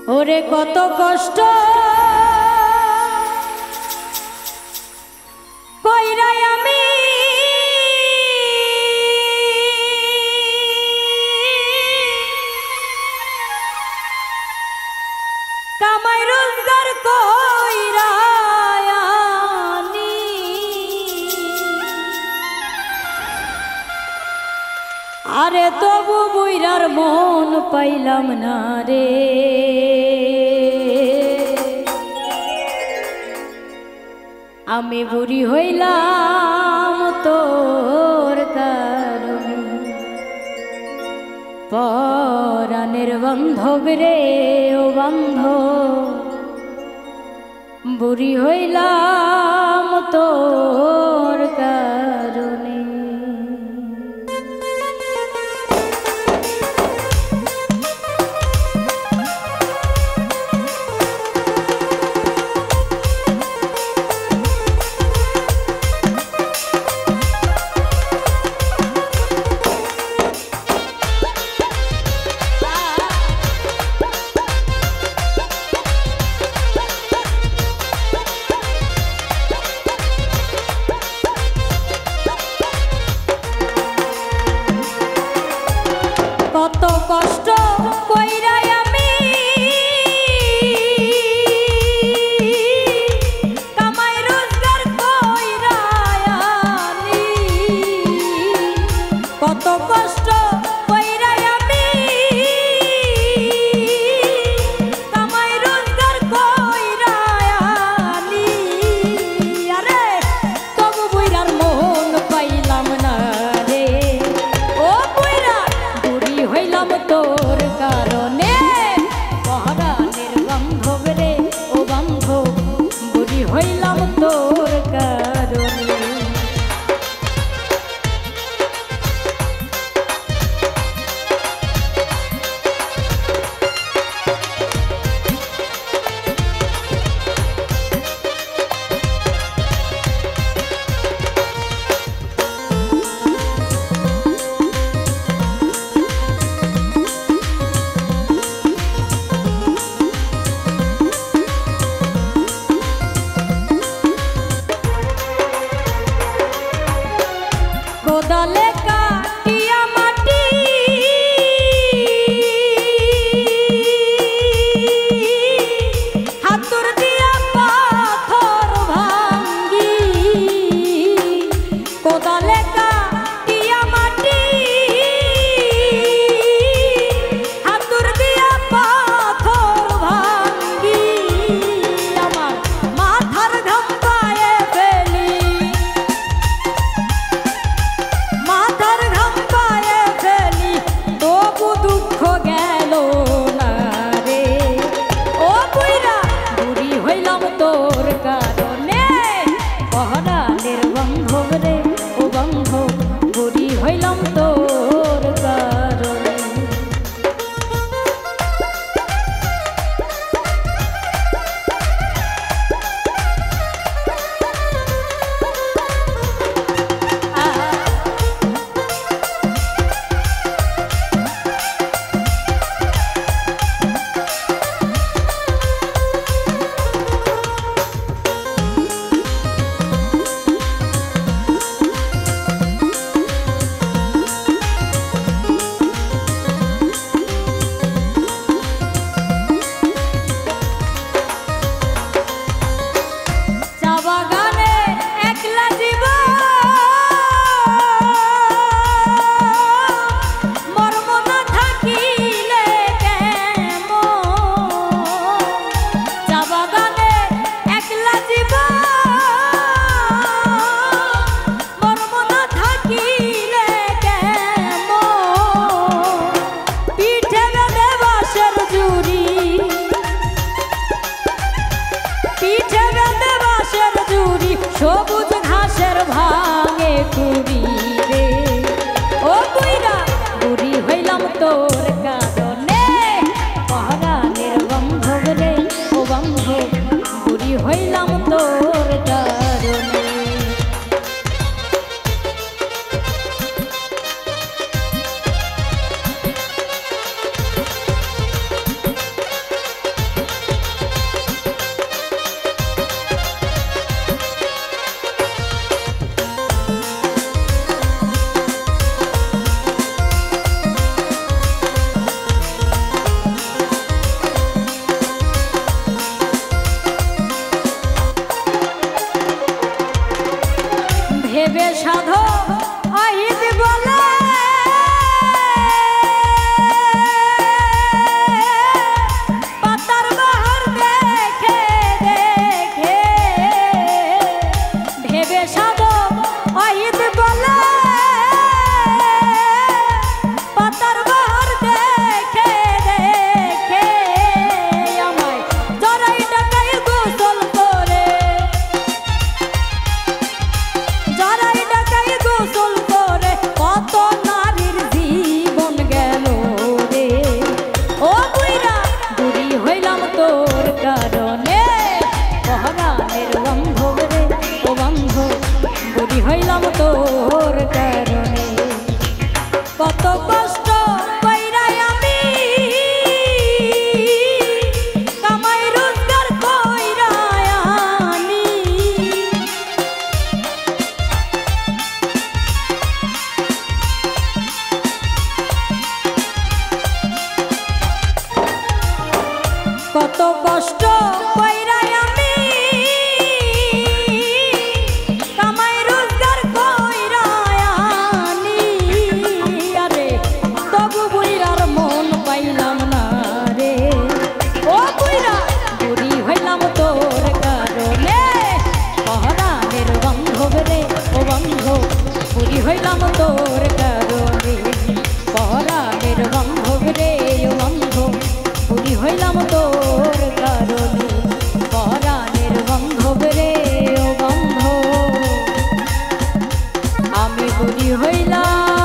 ওরে কত কষ্ট কইরাই আমি কামাই রোজগার কইরাই আনি আরে তবু বুইরার মন পাইলাম না রে আমি বুড়ি হইলাম তোর কারণে পরাণের বান্ধব রে ও বান্ধব বুড়ি হইলাম তোর কারণে কত কষ্ট কইরাই আমি কামাই রোজগার কইরাই আনি কত কষ্ট কইরাই আমি কামাই রোজগার কইরাই আনি আরে তবু বুইরার মন পাইলাম না রে ও বুইরা হইলাম তোর কারণে পরাণের বান্ধব রে ও বান্ধব বুড়ি হইলাম তোর কারণে কোদালে কাটিয়া মাটি হাতুর দিয়া পাথর ভাঙ্গি কোদালে কাটিয়া মাটি হাতুর দিয়া পাথর ভাঙ্গি আমার মাথার ঘাম পায়ে ফেলি মাথার ঘাম পায়ে ফেলি তবু দুঃখ গেল না রে ও বুইরা বুড়ি হইলাম তোর কারণে পরাণের বান্ধব রে ও বান্ধব বুড়ি হইলাম তোর কারণে সবুজ ঘাসের ভাঙে কুড়ি রে ও বুইরা বুড়ি হইলাম তোর কারণে পরাণের বান্ধব রে ও বান্ধব বুড়ি হইলাম তোর কারণে কষ্ট কইরা আমি কামাই রোজগার কইরা আনি আরে তবু বুইরার মন পাইলাম না রে ও বুইরা বুড়ি হইলাম তোর কারণে পহরানের বান্ধব রে ও বান্ধব বুড়ি হইলাম তোর কারণে পহরানের বান্ধব রে ও বান্ধব বুড়ি হইলাম তোর কারণে পহরানের বান্ধব রে ও বান্ধব আমি বুড়ি হইলাম